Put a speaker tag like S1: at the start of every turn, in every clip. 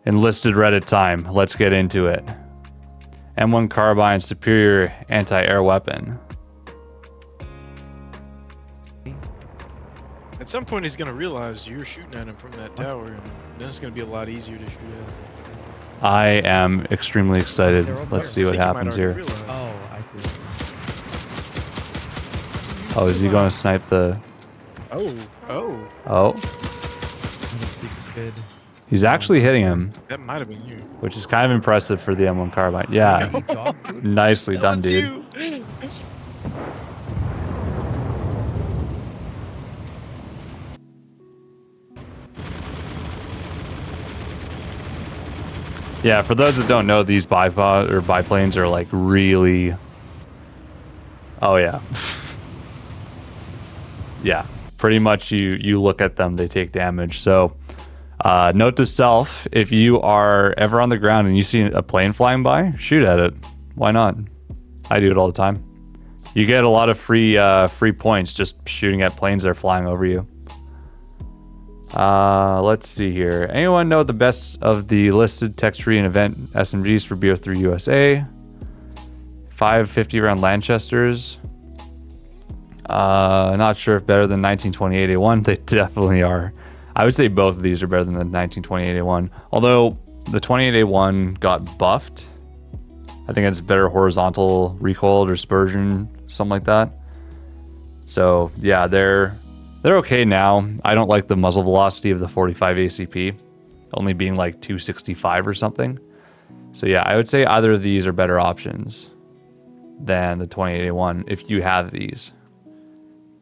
S1: Enlisted Reddit time. Let's get into it. M1 carbine, superior anti-air weapon.
S2: At some point, he's gonna realize you're shooting at him from that tower, and then it's gonna be a lot easier to shoot at.
S1: I am extremely excited. Let's see what happens here.
S2: Realize.
S3: Oh, I see.
S1: Oh, is he going to snipe the... Oh. He's actually hitting him.
S2: That might have been you.
S1: Which is kind of impressive for the M1 carbine. Yeah. Nicely done, dude. Yeah, for those that don't know, these biplanes are like really... Oh, yeah. Yeah, pretty much you look at them, they take damage. So note to self, if you are ever on the ground and you see a plane flying by, shoot at it. Why not? I do it all the time. You get a lot of free points just shooting at planes that are flying over you. Let's see here. Anyone know the best of the listed tech tree and event SMGs for BO3 USA? 550 round Lanchesters. Not sure if better than 1928 A1. They definitely are. I would say both of these are better than the 1928 A1. Although the 28 A1 got buffed. I think it's better horizontal recoil or dispersion, something like that. So yeah, they're okay now. I don't like the muzzle velocity of the 45 ACP, only being like 265 or something. So yeah, I would say either of these are better options than the 28 A1 if you have these.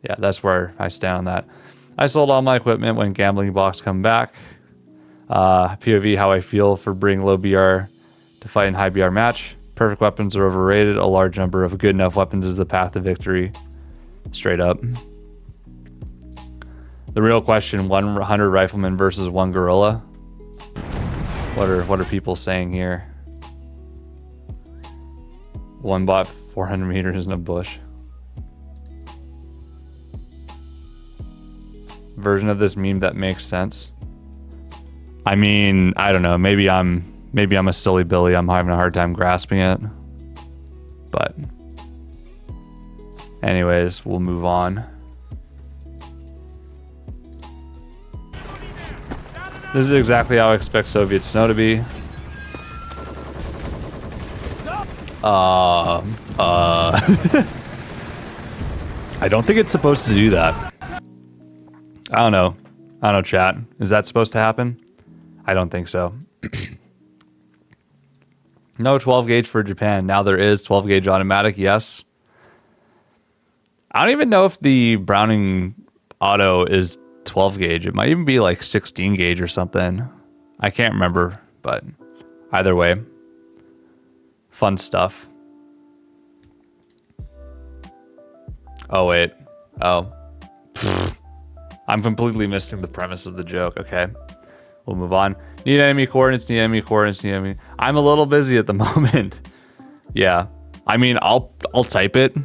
S1: Yeah, that's where I stand on that. I sold all my equipment when gambling box come back. POV, how I feel for bringing low BR to fight in high BR match. Perfect weapons are overrated. A large number of good enough weapons is the path to victory. Straight up. The real question, 100 riflemen versus 1 gorilla. What are people saying here? One bot 400 meters in a bush. Version of this meme that makes sense. I mean, I don't know. Maybe I'm a silly Billy. I'm having a hard time grasping it. But anyways, we'll move on. This is exactly how I expect Soviet snow to be. I don't think it's supposed to do that. I don't know, chat. Is that supposed to happen? I don't think so. No 12 gauge for Japan. Now there is 12 gauge automatic, yes. I don't even know if the Browning auto is 12 gauge. It might even be like 16 gauge or something. I can't remember, but either way, fun stuff. Oh, wait. Oh. I'm completely missing the premise of the joke. Okay, we'll move on. Need enemy coordinates, need enemy coordinates, need enemy. I'm a little busy at the moment. Yeah, I mean, I'll type it,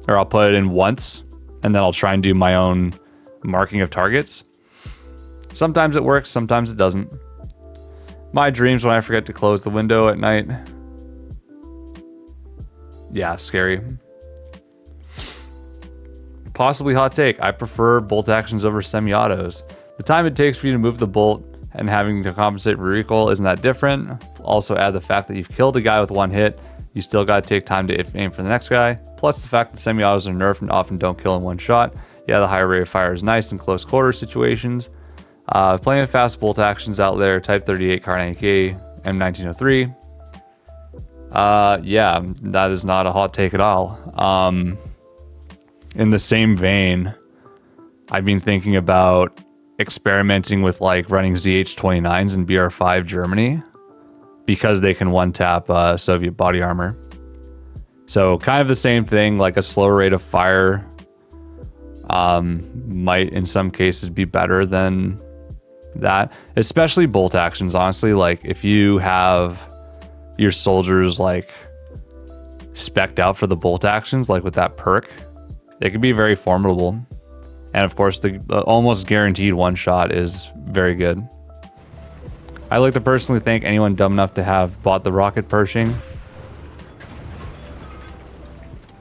S1: or I'll put it in once, and then I'll try and do my own marking of targets. Sometimes it works, sometimes it doesn't. My dreams when I forget to close the window at night. Yeah, scary. Possibly hot take. I prefer bolt actions over semi-autos. The time it takes for you to move the bolt and having to compensate for recoil isn't that different. Also add the fact that you've killed a guy with one hit. You still got to take time to aim for the next guy. Plus the fact that semi-autos are nerfed and often don't kill in one shot. Yeah, the higher rate of fire is nice in close quarter situations. Plenty of fast bolt actions out there. Type 38 Car 90K M1903. Yeah, that is not a hot take at all. In the same vein, I've been thinking about experimenting with like running ZH-29s in BR5 Germany because they can one-tap Soviet body armor. So kind of the same thing, like a slower rate of fire might in some cases be better than that, especially bolt actions. Honestly, like if you have your soldiers like spec'd out for the bolt actions, like with that perk, they can be very formidable. And of course, the almost guaranteed one shot is very good. I like to personally thank anyone dumb enough to have bought the rocket Pershing.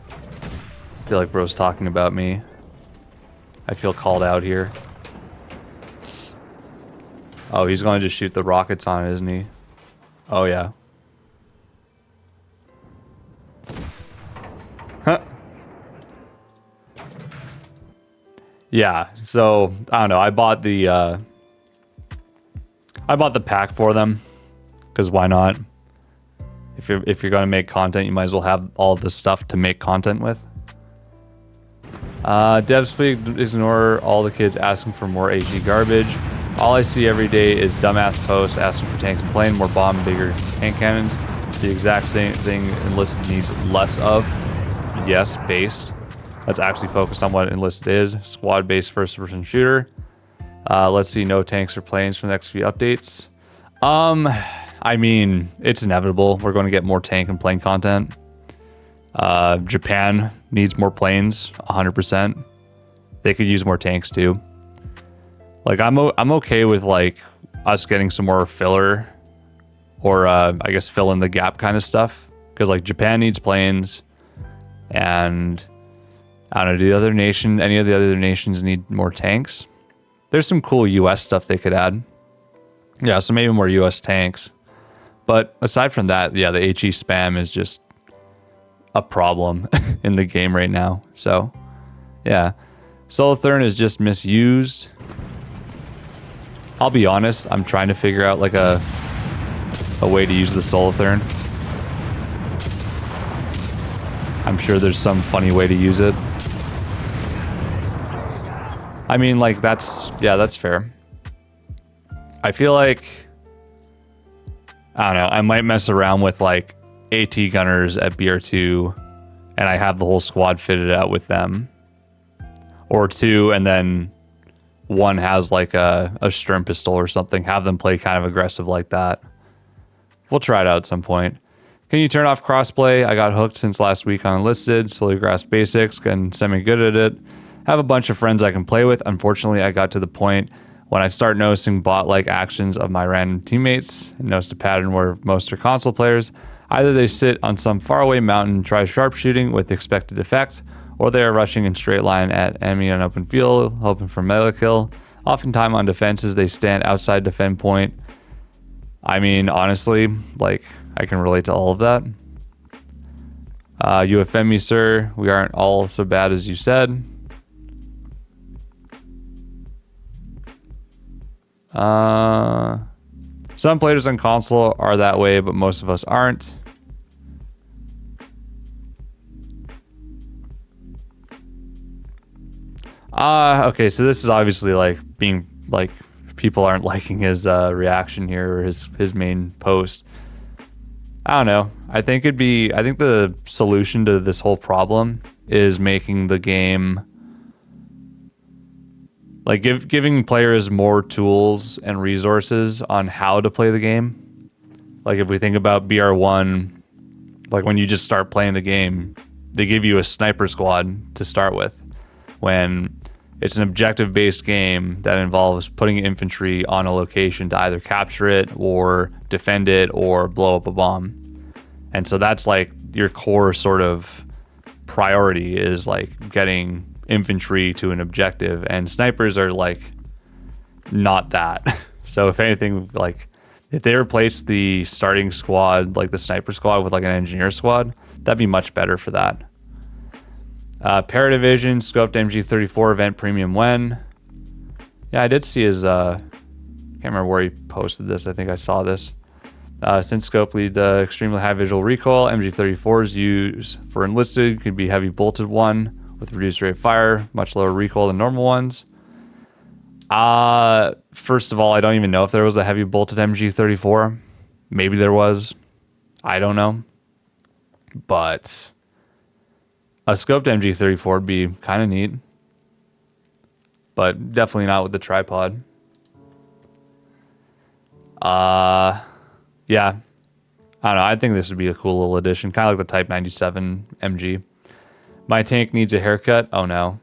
S1: I feel like bro's talking about me. I feel called out here. Oh, he's going to just shoot the rockets on it, isn't he? Oh, yeah. Huh. Yeah, so, I don't know. I bought the pack for them. Because why not? If you're going to make content, you might as well have all the stuff to make content with. Devs, please ignore all the kids asking for more HE garbage. All I see every day is dumbass posts asking for tanks and plane, more bomb, bigger tank cannons. The exact same thing Enlisted needs less of. Yes, based. That's actually focused on what Enlisted is. Squad-based first-person shooter. Let's see no tanks or planes for the next few updates. I mean, it's inevitable. We're going to get more tank and plane content. Japan needs more planes, 100%. They could use more tanks too. Like I'm okay with like us getting some more filler, or I guess fill in the gap kind of stuff. Because like Japan needs planes, and I don't know. Any of the other nations need more tanks? There's some cool U.S. stuff they could add. Yeah, so maybe more U.S. tanks. But aside from that, yeah, the HE spam is just a problem in the game right now. So, yeah. Solithurn is just misused. I'll be honest, I'm trying to figure out like a way to use the Solithurn. I'm sure there's some funny way to use it. I mean, like, that's fair. I feel like, I don't know, I might mess around with like AT gunners at BR2 and I have the whole squad fitted out with them. Or two, and then one has like a Sturm pistol or something. Have them play kind of aggressive like that. We'll try it out at some point. Can you turn off crossplay? I got hooked since last week on Enlisted. Slowly grasp basics, getting semi-good at it. Have a bunch of friends I can play with. Unfortunately, I got to the point when I start noticing bot-like actions of my random teammates and noticed a pattern where most are console players. Either they sit on some faraway mountain and try sharpshooting with expected effect, or they are rushing in straight line at enemy on open field, hoping for melee kill. Oftentimes on defenses, they stand outside defend point. I mean, honestly, like, I can relate to all of that. You offend me, sir. We aren't all so bad as you said. Some players on console are that way, but most of us aren't. Okay, so this is obviously like being like people aren't liking his reaction here or his main post. I don't know. I think the solution to this whole problem is making the game like giving players more tools and resources on how to play the game. Like if we think about BR1, like when you just start playing the game, they give you a sniper squad to start with. When it's an objective-based game that involves putting infantry on a location to either capture it or defend it or blow up a bomb. And so that's like your core sort of priority is like getting infantry to an objective, and snipers are like not that. So if anything, like if they replace the starting squad, like the sniper squad with like an engineer squad, that'd be much better for that. Paradivision scoped MG34 event premium when. Yeah, I did see his can't remember where he posted this. I think I saw this. Since scope lead extremely high visual recoil, MG34s used for enlisted could be heavy bolted one with reduced rate of fire, much lower recoil than normal ones. First of all, I don't even know if there was a heavy bolted MG34. Maybe there was. I don't know. But a scoped MG34 would be kind of neat. But definitely not with the tripod. Yeah. I don't know. I think this would be a cool little addition. Kind of like the Type 97 MG. My tank needs a haircut. Oh, no.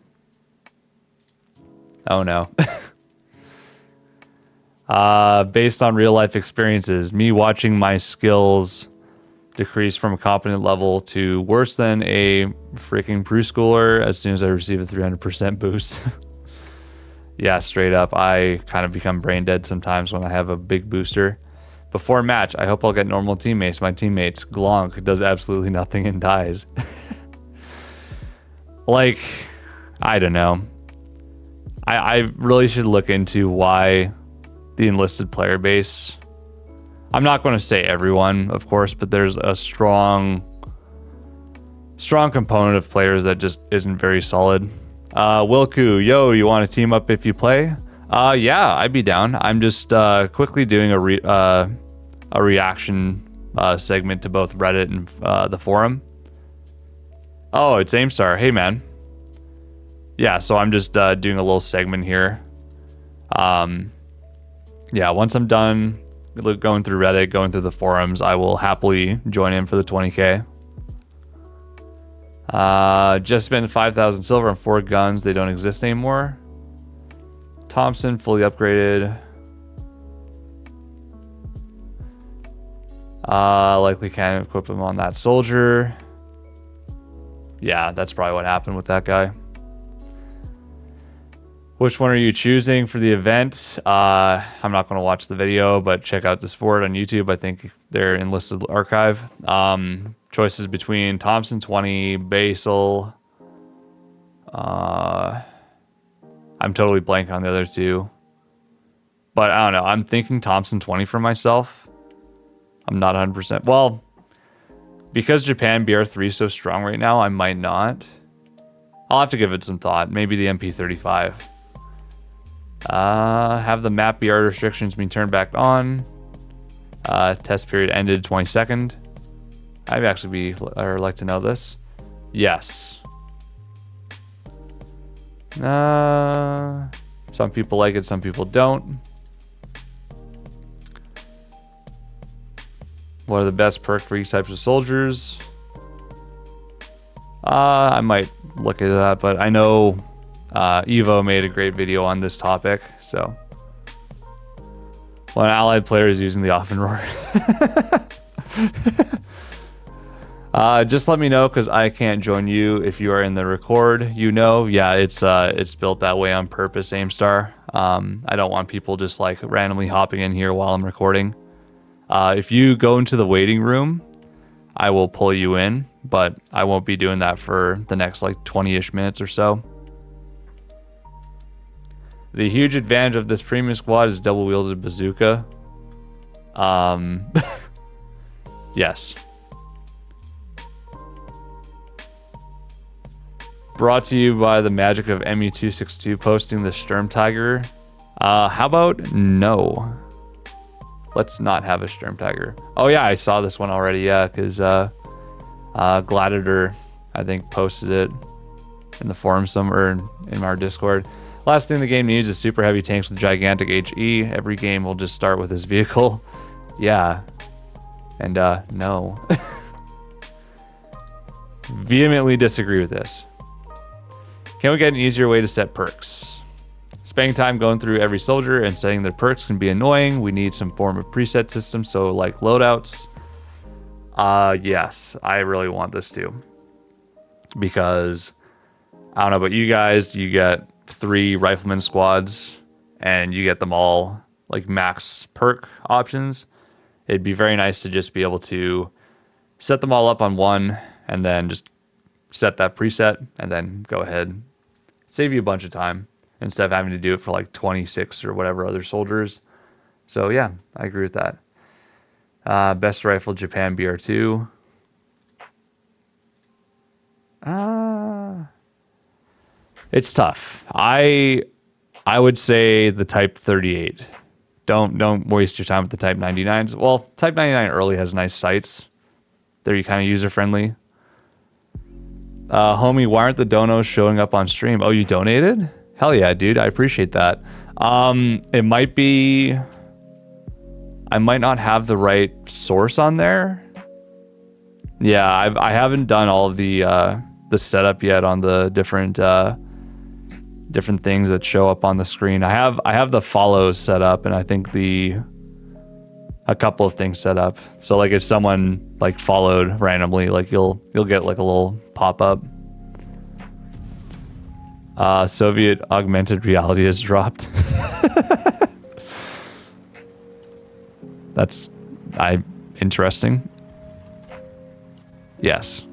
S1: Oh, no. Based on real life experiences, me watching my skills decrease from a competent level to worse than a freaking preschooler as soon as I receive a 300% boost. Yeah, straight up. I kind of become brain dead sometimes when I have a big booster. Before match, I hope I'll get normal teammates. My teammates, Glonk, does absolutely nothing and dies. Like, I don't know. I really should look into why the enlisted player base. I'm not going to say everyone, of course, but there's a strong component of players that just isn't very solid. Wilku, yo, you want to team up if you play? Yeah, I'd be down. I'm just quickly doing a reaction segment to both Reddit and the forum. Oh, it's Aimstar. Hey, man. Yeah, so I'm just doing a little segment here. Yeah, once I'm done going through Reddit, going through the forums, I will happily join in for the 20K. Just spent 5,000 silver on 4 guns. They don't exist anymore. Thompson, fully upgraded. Likely can't equip him on that soldier. Yeah, that's probably what happened with that guy. Which one are you choosing for the event? I'm not going to watch the video, but check out this for it on YouTube. I think they're enlisted archive. Choices between Thompson 20, Basil. I'm totally blank on the other two. But I don't know. I'm thinking Thompson 20 for myself. I'm not 100%. Well, because Japan BR3 is so strong right now, I might not. I'll have to give it some thought. Maybe the MP35. Have the map BR restrictions been turned back on? Test period ended 22nd. I'd actually like to know this. Yes. Some people like it, some people don't. What are the best perks for each type of soldiers? I might look into that, but I know Evo made a great video on this topic, so. When an allied player is using the often roar. Just let me know, because I can't join you if you are in the record. Yeah, it's built that way on purpose, Aimstar. I don't want people just like randomly hopping in here while I'm recording. If you go into the waiting room, I will pull you in, but I won't be doing that for the next like 20-ish minutes or so. The huge advantage of this premium squad is double-wielded bazooka. Yes. Brought to you by the magic of ME262 posting the Sturmtiger. How about no? Let's not have a Sturmtiger. Oh yeah, I saw this one already. Yeah, because Gladiator, I think, posted it in the forum somewhere in our Discord. Last thing the game needs is super heavy tanks with gigantic HE. Every game will just start with this vehicle. Yeah. And no. Vehemently disagree with this. Can we get an easier way to set perks? Spending time going through every soldier and setting their perks can be annoying. We need some form of preset system, so like loadouts. Yes, I really want this too. Because, I don't know about you guys, you get 3 rifleman squads and you get them all like max perk options. It'd be very nice to just be able to set them all up on one and then just set that preset and then go ahead. Save you a bunch of time instead of having to do it for like 26 or whatever other soldiers. So yeah, I agree with that. Best rifle Japan BR2. It's tough. I would say the Type 38. Don't waste your time with the Type 99s. Well, Type 99 early has nice sights. They're kind of user friendly. Homie, why aren't the donos showing up on stream? Oh, you donated? Hell yeah, dude. I appreciate that. It might be... I might not have the right source on there. Yeah, I haven't done all of the setup yet on the different different things that show up on the screen. I have the follows set up, and I think a couple of things set up. So like if someone like followed randomly, like you'll get like a little pop-up. Soviet augmented reality has dropped. That's interesting. Yes.